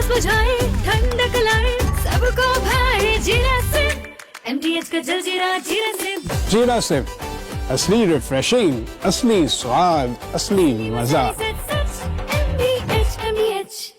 प्यास बुझाए, ठंडक लाए, सबको भाए जीरा सिप। MTH का जलजीरा जीरा सिप। जीरा सिप, असली रिफ्रेशिंग, असली स्वाद, असली मजा। MTH।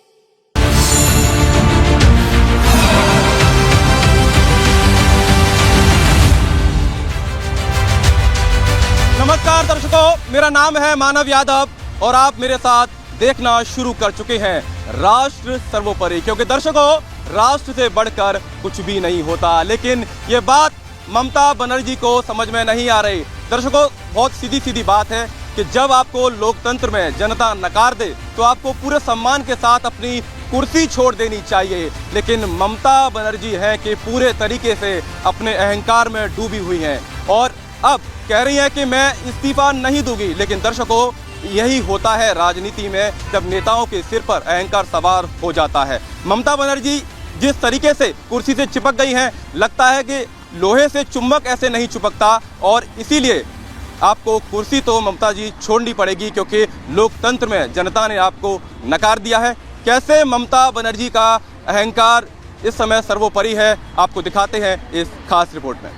नमस्कार दर्शकों, मेरा नाम है मानव यादव और आप मेरे साथ देखना शुरू कर चुके हैं राष्ट्र सर्वोपरि। क्योंकि दर्शकों, राष्ट्र से बढ़कर कुछ भी नहीं होता, लेकिन ये बात ममता बनर्जी को समझ में नहीं आ रही। दर्शकों, बहुत सीधी सीधी बात है कि जब आपको लोकतंत्र में जनता नकार दे तो आपको पूरे सम्मान के साथ अपनी कुर्सी छोड़ देनी चाहिए, लेकिन ममता बनर्जी है कि पूरे तरीके से अपने अहंकार में डूबी हुई हैं और अब कह रही हैं कि मैं इस्तीफा नहीं दूंगी। लेकिन दर्शकों, यही होता है राजनीति में जब नेताओं के सिर पर अहंकार सवार हो जाता है। ममता बनर्जी जिस तरीके से कुर्सी से चिपक गई हैं, लगता है कि लोहे से चुंबक ऐसे नहीं चिपकता और इसीलिए आपको कुर्सी तो ममता जी छोड़नी पड़ेगी, क्योंकि लोकतंत्र में जनता ने आपको नकार दिया है। कैसे ममता बनर्जी का अहंकार इस समय सर्वोपरि है, आपको दिखाते हैं इस खास रिपोर्ट में।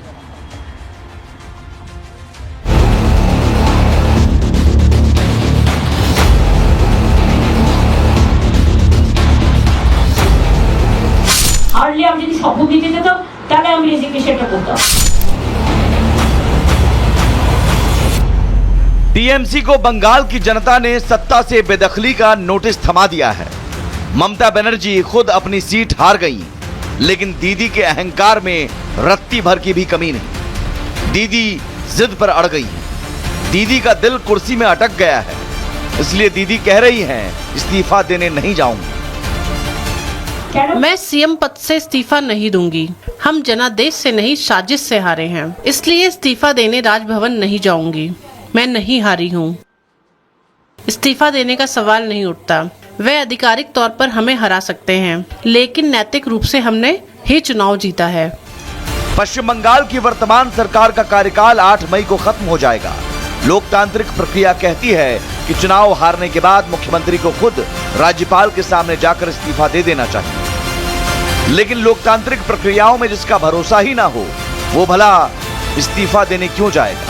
হারলে আমি যদি শপথ দিতে যেতাম তাহলে আমি রেজিগনেশনটা করতাম। टीएमसी को बंगाल की जनता ने सत्ता से बेदखली का नोटिस थमा दिया है। ममता बनर्जी खुद अपनी सीट हार गई, लेकिन दीदी के अहंकार में रत्ती भर की भी कमी नहीं। दीदी जिद पर अड़ गई है। दीदी का दिल कुर्सी में अटक गया है, इसलिए दीदी कह रही हैं इस्तीफा देने नहीं जाऊंगी। मैं सीएम पद से इस्तीफा नहीं दूंगी। हम जनादेश से नहीं, साजिश से हारे हैं, इसलिए इस्तीफा देने राजभवन नहीं जाऊंगी। मैं नहीं हारी हूँ, इस्तीफा देने का सवाल नहीं उठता। वे आधिकारिक तौर पर हमें हरा सकते हैं, लेकिन नैतिक रूप से हमने ही चुनाव जीता है। पश्चिम बंगाल की वर्तमान सरकार का कार्यकाल 8 मई को खत्म हो जाएगा। लोकतांत्रिक प्रक्रिया कहती है कि चुनाव हारने के बाद मुख्यमंत्री को खुद राज्यपाल के सामने जाकर इस्तीफा दे देना चाहिए, लेकिन लोकतांत्रिक प्रक्रियाओं में जिसका भरोसा ही ना हो, वो भला इस्तीफा देने क्यों जाएगा।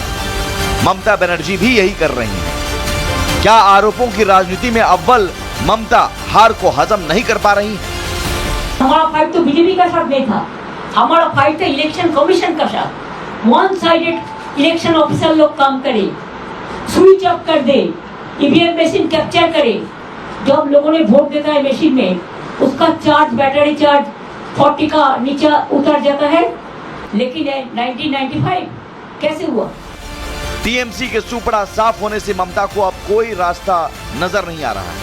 ममता बनर्जी भी यही कर रही हैं। क्या आरोपों की राजनीति में अव्वल ममता हार को हजम नहीं कर पा रही? हमारा फाइट तो बीजेपी का साथ नहीं था, हमारा फाइट था इलेक्शन कमीशन का साथ। वन साइडेड इलेक्शन ऑफिसर लोग काम करे, स्विच ऑफ कर दे, ईवीएम मशीन कैप्चर करे। जो हम लोगों ने वोट देता है मशीन में, उसका चार्ज, बैटरी चार्ज 40 का नीचे उतर जाता है। लेकिन 1995 कैसे हुआ? टीएमसी के सुपड़ा साफ होने से ममता को अब कोई रास्ता नजर नहीं आ रहा है।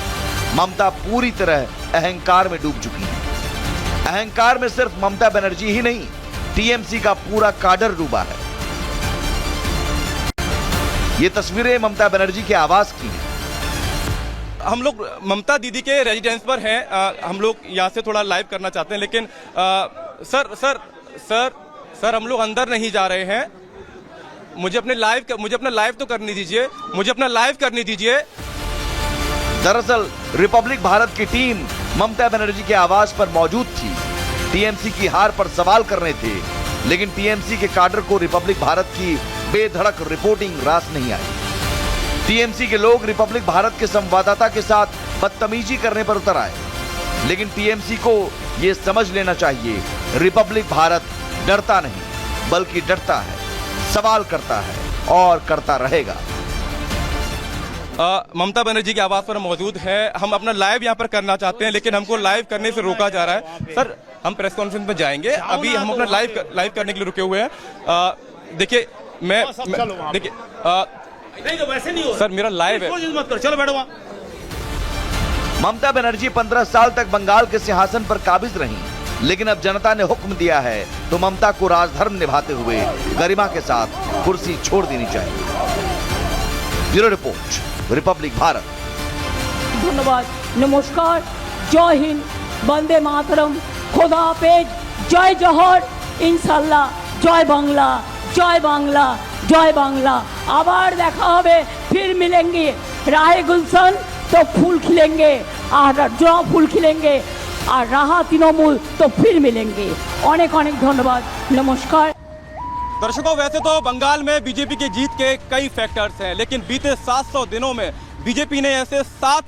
ममता पूरी तरह अहंकार में डूब चुकी है। अहंकार में सिर्फ ममता बनर्जी ही नहीं, टीएमसी का पूरा काडर डूबा है। ये तस्वीरें ममता बनर्जी के आवास की हैं। हम लोग ममता दीदी के रेजिडेंस पर हैं। हम लोग यहाँ से थोड़ा लाइव करना चाहते हैं, लेकिन सर हम लोग अंदर नहीं जा रहे हैं। मुझे अपना लाइव तो करने दीजिए, मुझे अपना लाइव करने दीजिए। दरअसल रिपब्लिक भारत की टीम ममता बनर्जी के आवास पर मौजूद थी। टीएमसी की हार पर सवाल कर रहे थे, लेकिन टीएमसी के काडर को रिपब्लिक भारत की बेधड़क रिपोर्टिंग रास नहीं आई। टीएमसी के लोग रिपब्लिक भारत के संवाददाता के साथ बदतमीजी करने पर उतर आए, लेकिन टीएमसी को यह समझ लेना चाहिए, रिपब्लिक भारत डरता नहीं बल्कि डरता है, सवाल करता है और करता रहेगा। ममता बनर्जी के आवास पर मौजूद है। हम अपना लाइव यहाँ पर करना चाहते हैं, लेकिन हमको लाइव करने से रोका जा रहा है। सर, हम प्रेस कॉन्फ्रेंस में जाएंगे, अभी हम अपना लाइव करने के लिए रुके हुए हैं। देखिए देखिए नहीं तो वैसे नहीं हो सर, मेरा लाइव है, मत करो, चलो बैठो वहां। ममता बनर्जी 15 साल तक बंगाल के सिंहासन पर काबिज रहीं, लेकिन अब जनता ने हुक्म दिया है तो ममता को राजधर्म निभाते हुए गरिमा के साथ कुर्सी छोड़ देनी चाहिए। Bureau report, Republic Bharat. धन्यवाद, नमस्कार, जय हिंद, वंदे मातरम, खुदा हाफेज, जय जोहर, इंशाल्लाह, जय बांग्ला, जय बांग्ला, जय बांग्ला। आबार देखा होबे, फिर मिलेंगे। राहे गुलशन तो फूल खिलेंगे, जो फूल खिलेंगे আর রাহা তৃণমূল তো ফির মিলেंगे। অনেক অনেক ধন্যবাদ, नमस्कार। दर्शकों, वैसे तो बंगाल में बीजेपी की जीत के कई फैक्टर्स हैं, लेकिन बीते 700 दिनों में बीजेपी ने ऐसे 7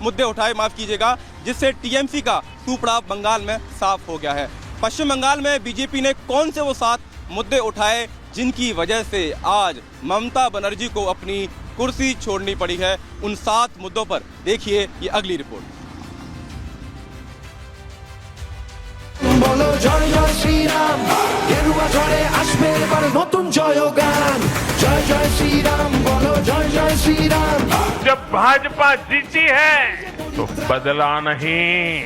मुद्दे उठाए, माफ कीजिएगा, जिससे टीएमसी का सुपड़ा बंगाल में साफ हो गया है। पश्चिम बंगाल में बीजेपी ने कौन से वो 7 मुद्दे उठाए जिनकी वजह से आज ममता बनर्जी को अपनी कुर्सी छोड़नी पड़ी है? उन 7 मुद्दों पर देखिए ये अगली रिपोर्ट। বলো জয় জয় শ্রীরাম, গেরুয়া ঝড়ে আসবে এবার নতুন জয়গান। জয় জয় শ্রীরাম, বলো জয় জয় শ্রীরাম। जब भाजपा जीती है तो बदला नहीं,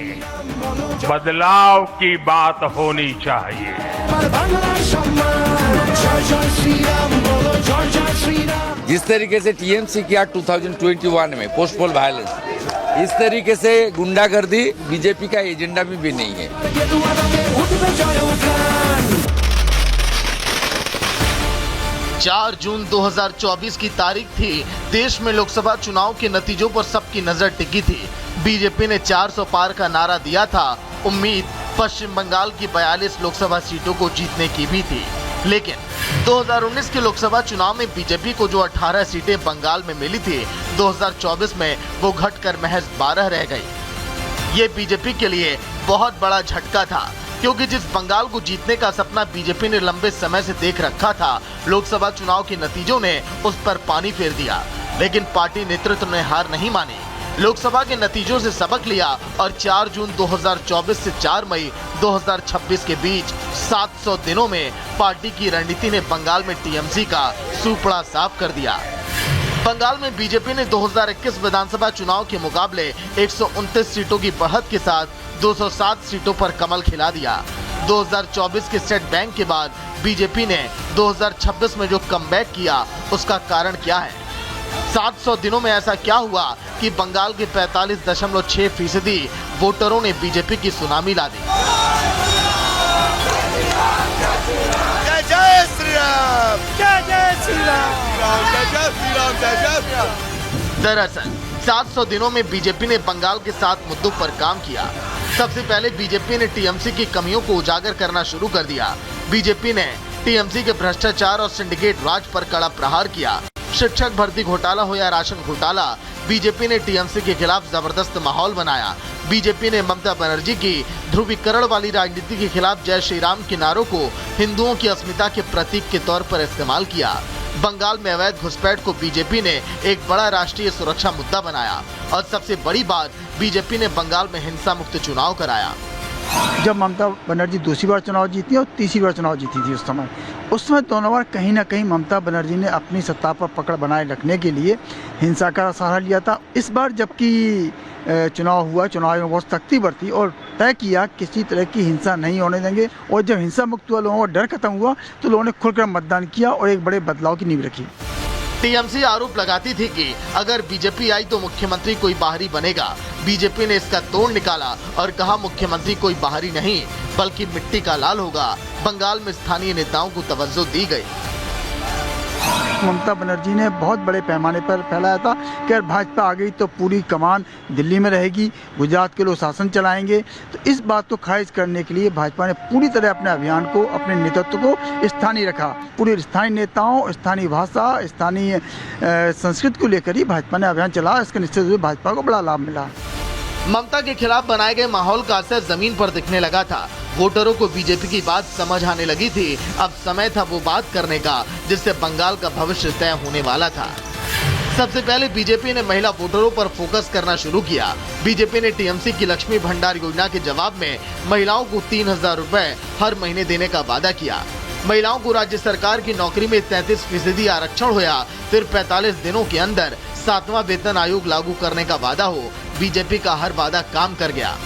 बदलाव की बात होनी चाहिए। এবার বাংলার সম্মান। জয় জয় শ্রীরাম, বলো জয় জয় শ্রীরাম। जिस तरीके से टीएमसी किया 2021 में पोस्टपोल वायलेंस, इस तरीके से गुंडागर्दी बीजेपी का एजेंडा भी नहीं है। গেরুয়া রঙে উঠবে জয়গান। 4 जून 2024 की तारीख थी। देश में लोकसभा चुनाव के नतीजों पर सबकी नजर टिकी थी। बीजेपी ने 400 पार का नारा दिया था। उम्मीद पश्चिम बंगाल की 42 लोकसभा सीटों को जीतने की भी थी, लेकिन 2019 के लोकसभा चुनाव में बीजेपी को जो 18 सीटें बंगाल में मिली थी, 2024 में वो घटकर महज 12 रह गई। ये बीजेपी के लिए बहुत बड़ा झटका था, क्योंकि जिस बंगाल को जीतने का सपना बीजेपी ने लंबे समय से देख रखा था, लोकसभा चुनाव के नतीजों ने उस पर पानी फेर दिया। लेकिन पार्टी नेतृत्व ने हार नहीं मानी, लोकसभा के नतीजों से सबक लिया और 4 जून 2024 से 4 मई 2026 के बीच 700 दिनों में पार्टी की रणनीति ने बंगाल में टीएमसी का सुपड़ा साफ कर दिया। बंगाल में बीजेपी ने 2021 विधानसभा चुनाव के मुकाबले 129 सीटों की बढ़त के साथ 207 सीटों पर कमल खिला दिया। 2024 के सेट बैंक के बाद बीजेपी ने 2026 में जो कमबैक किया, उसका कारण क्या है? 700 दिनों में ऐसा क्या हुआ कि बंगाल के 45.6% वोटरों ने बीजेपी की सुनामी ला दी? जय जय श्री राम, जय जय श्री राम, जय जय श्री राम, जय जय श्री राम। दरअसल 700 दिनों में बीजेपी ने बंगाल के 7 मुद्दों पर काम किया। सबसे पहले बीजेपी ने टीएमसी की कमियों को उजागर करना शुरू कर दिया। बीजेपी ने टीएमसी के भ्रष्टाचार और सिंडिकेट राज पर कड़ा प्रहार किया। शिक्षक भर्ती घोटाला हो या राशन घोटाला, बीजेपी ने टीएमसी के खिलाफ जबरदस्त माहौल बनाया। बीजेपी ने ममता बनर्जी की ध्रुवीकरण वाली राजनीति के खिलाफ जय श्री राम के नारों को हिंदुओं की अस्मिता के प्रतीक के तौर पर इस्तेमाल किया। बंगाल में अवैध घुसपैठ को बीजेपी ने एक बड़ा राष्ट्रीय सुरक्षा मुद्दा बनाया और सबसे बड़ी बात, बीजेपी ने बंगाल में हिंसा मुक्त चुनाव कराया। जब ममता बनर्जी दूसरी बार चुनाव जीती और तीसरी बार चुनाव जीती थी, उस समय दोनों बार कहीं ना कहीं ममता बनर्जी ने अपनी सत्ता पर पकड़ बनाए रखने के लिए हिंसा का सहारा लिया था। इस बार जबकि चुनाव हुआ, चुनाव में बहुत सख्ती बरती और तय किया किसी तरह की हिंसा नहीं होने देंगे, और जब हिंसा मुक्त हुआ, लोगों का डर खत्म हुआ, तो लोगों ने खुलकर मतदान किया और एक बड़े बदलाव की नींव रखी। टीएमसी आरोप लगाती थी कि अगर बीजेपी आई तो मुख्यमंत्री कोई बाहरी बनेगा। बीजेपी ने इसका तोड़ निकाला और कहा मुख्यमंत्री कोई बाहरी नहीं बल्कि मिट्टी का लाल होगा। बंगाल में स्थानीय नेताओं को तवज्जो दी गई। ममता बनर्जी ने बहुत बड़े पैमाने पर फैलाया था कि अगर भाजपा आ गई तो पूरी कमान दिल्ली में रहेगी, गुजरात के लोग शासन चलाएंगे। तो इस बात को खारिज करने के लिए भाजपा ने पूरी तरह अपने अभियान को, अपने नेतृत्व को स्थानीय रखा। पूरे स्थानीय नेताओं, स्थानीय भाषा, स्थानीय संस्कृति को लेकर ही भाजपा ने अभियान चलाया। इसका निश्चित रूप से भाजपा को बड़ा लाभ मिला। ममता के खिलाफ बनाए गए माहौल का असर जमीन पर दिखने लगा था। वोटरों को बीजेपी की बात समझ आने लगी थी। अब समय था वो बात करने का जिससे बंगाल का भविष्य तय होने वाला था। सबसे पहले बीजेपी ने महिला वोटरों पर फोकस करना शुरू किया। बीजेपी ने टीएमसी की लक्ष्मी भंडार योजना के जवाब में महिलाओं को 3000 रुपए हर महीने देने का वादा किया। महिलाओं को राज्य सरकार की नौकरी में 33% आरक्षण होया। फिर 45 दिनों के अंदर 7वां वेतन आयोग लागू करने का वादा हो। बीजेपी का हर वादा काम कर गया।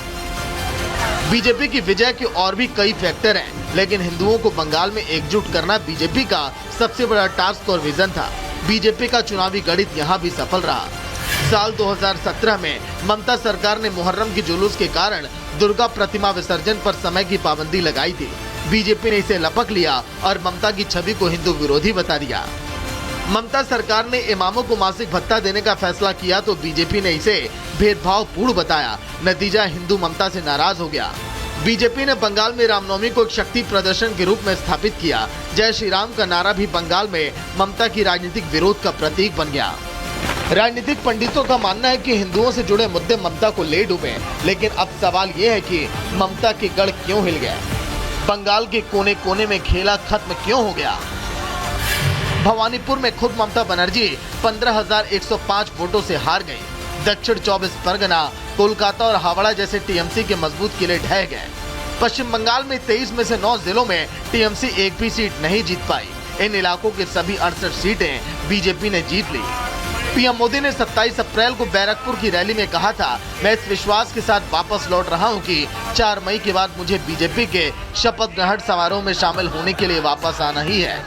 बीजेपी की विजय के और भी कई फैक्टर हैं, लेकिन हिंदुओं को बंगाल में एकजुट करना बीजेपी का सबसे बड़ा टास्क और विजन था। बीजेपी का चुनावी गणित यहाँ भी सफल रहा। साल 2017 में ममता सरकार ने मुहर्रम के जुलूस के कारण दुर्गा प्रतिमा विसर्जन पर समय की पाबंदी लगाई थी। बीजेपी ने इसे लपक लिया और ममता की छवि को हिंदू विरोधी बता दिया। ममता सरकार ने इमामों को मासिक भत्ता देने का फैसला किया तो बीजेपी ने इसे भेदभावपूर्ण बताया। नतीजा हिंदू ममता से नाराज हो गया। बीजेपी ने बंगाल में रामनवमी को एक शक्ति प्रदर्शन के रूप में स्थापित किया। जय श्री राम का नारा भी बंगाल में ममता की राजनीतिक विरोध का प्रतीक बन गया। राजनीतिक पंडितों का मानना है कि हिंदुओं से जुड़े मुद्दे ममता को ले डूबे, लेकिन अब सवाल ये है कि ममता के गढ़ क्यों हिल गए? बंगाल के कोने कोने में खेला खत्म क्यों हो गया? भवानीपुर में खुद ममता बनर्जी 15,105 वोटों से हार गई। दक्षिण 24 परगना, कोलकाता और हावड़ा जैसे टीएमसी के मजबूत किले ढह गए। पश्चिम बंगाल में 23 में से 9 जिलों में टीएमसी एक भी सीट नहीं जीत पाई। इन इलाकों की सभी 68 सीटें बीजेपी ने जीत ली। पीएम मोदी ने 27 अप्रैल को बैरकपुर की रैली में कहा था, मैं इस विश्वास के साथ वापस लौट रहा हूं कि 4 मई के बाद मुझे बीजेपी के शपथ ग्रहण समारोह में शामिल होने के लिए वापस आना ही है।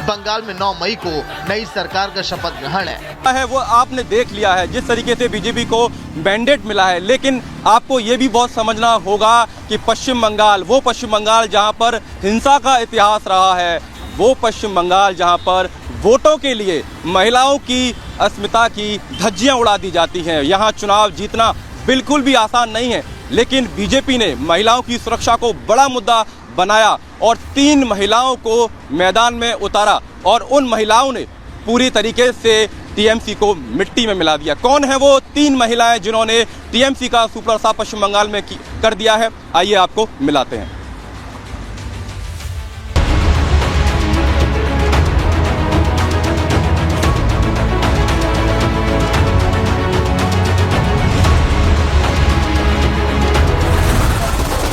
बंगाल में 9 मई को नई सरकार का शपथ ग्रहण है। वो आपने देख लिया है जिस तरीके से बीजेपी को मैंडेट मिला है, लेकिन आपको ये भी बहुत समझना होगा कि पश्चिम बंगाल, वो पश्चिम बंगाल जहाँ पर हिंसा का इतिहास रहा है, वो पश्चिम बंगाल जहाँ पर वोटों के लिए महिलाओं की अस्मिता की धज्जियां उड़ा दी जाती हैं। यहाँ चुनाव जीतना बिल्कुल भी आसान नहीं है, लेकिन बीजेपी ने महिलाओं की सुरक्षा को बड़ा मुद्दा बनाया और 3 महिलाओं को मैदान में उतारा और उन महिलाओं ने पूरी तरीके से टीएमसी को मिट्टी में मिला दिया। कौन है वो 3 महिलाएं जिन्होंने टीएमसी का सुपरस्टार पश्चिम बंगाल में कर दिया है? आइए आपको मिलाते हैं।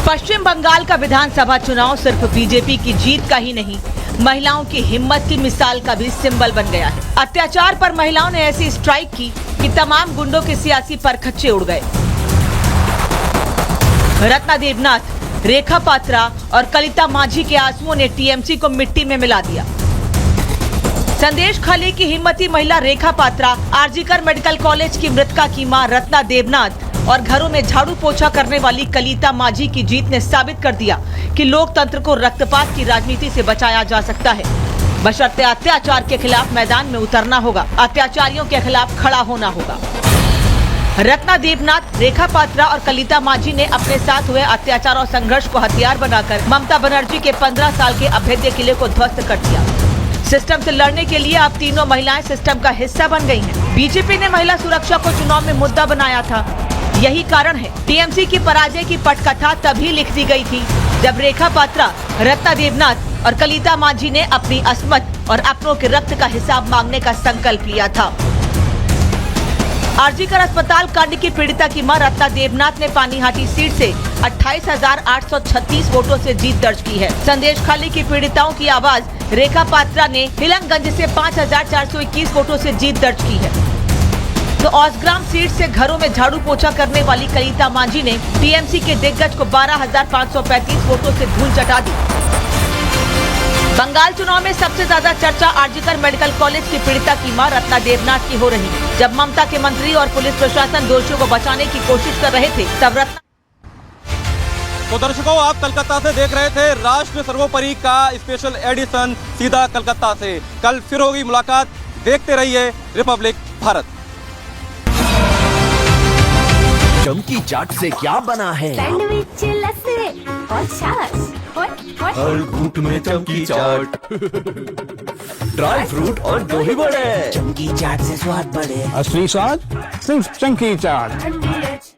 पश्चिम बंगाल का विधानसभा चुनाव सिर्फ बीजेपी की जीत का ही नहीं, महिलाओं की हिम्मत की मिसाल का भी सिंबल बन गया है। अत्याचार पर महिलाओं ने ऐसी स्ट्राइक की कि तमाम गुंडों के सियासी परखच्चे उड़ गए। रत्ना देवनाथ, रेखा पात्रा और कलिता माझी के आंसुओं ने टीएमसी को मिट्टी में मिला दिया। संदेश खाली की हिम्मती महिला रेखा पात्रा, आरजीकर मेडिकल कॉलेज की मृतका की मां रत्ना देवनाथ और घरों में झाड़ू पोछा करने वाली कलिता माझी की जीत ने साबित कर दिया कि लोकतंत्र को रक्तपात की राजनीति से बचाया जा सकता है। बशर्ते अत्याचार के खिलाफ मैदान में उतरना होगा, अत्याचारियों के खिलाफ खड़ा होना होगा। रत्ना देवनाथ, रेखा पात्रा और कलिता माझी ने अपने साथ हुए अत्याचार और संघर्ष को हथियार बनाकर ममता बनर्जी के 15 साल के अभेद्य किले को ध्वस्त कर दिया। सिस्टम से लड़ने के लिए अब तीनों महिलाएं सिस्टम का हिस्सा बन गई हैं। बीजेपी ने महिला सुरक्षा को चुनाव में मुद्दा बनाया था। यही कारण है टीएमसी की पराजय की पटकथा तभी लिख दी गई थी जब रेखा पात्रा, रत्ना देवनाथ और कलिता माझी ने अपनी अस्मत और अपनों के रक्त का हिसाब मांगने का संकल्प लिया था। आरजीकर अस्पताल कांड की पीड़िता की मां रत्ना देवनाथ ने पानीहाटी सीट से 28,836 वोटों से जीत दर्ज की है। संदेश खाली की पीड़िताओं की आवाज रेखा पात्रा ने हिलंगंज से 5,421 वोटों से जीत दर्ज की है। तो औसग्राम सीट से घरों में झाड़ू पोछा करने वाली कलिता माझी ने टीएमसी के दिग्गज को 12,535 वोटों से धूल चटा दी। बंगाल चुनाव में सबसे ज्यादा चर्चा आरजीकर मेडिकल कॉलेज की पीड़िता की मां रत्ना देवनाथ की हो रही है। जब ममता के मंत्री और पुलिस प्रशासन दोषियों को बचाने की कोशिश कर रहे थे, तब रत्ना। तो दर्शकों, आप कलकत्ता से देख रहे थे राष्ट्र सर्वोपरि का स्पेशल एडिशन सीधा कलकत्ता से। कल फिर होगी मुलाकात। देखते रहिए रिपब्लिक भारत। चमकी चाट से क्या बना है? सैंडविच, लस्सी और छाछ। हर घूंट में चमकी चाट, ड्राई फ्रूट और दही बड़े। चमकी चाट से स्वाद बढ़े। असली स्वाद सिर्फ चंकी चाट।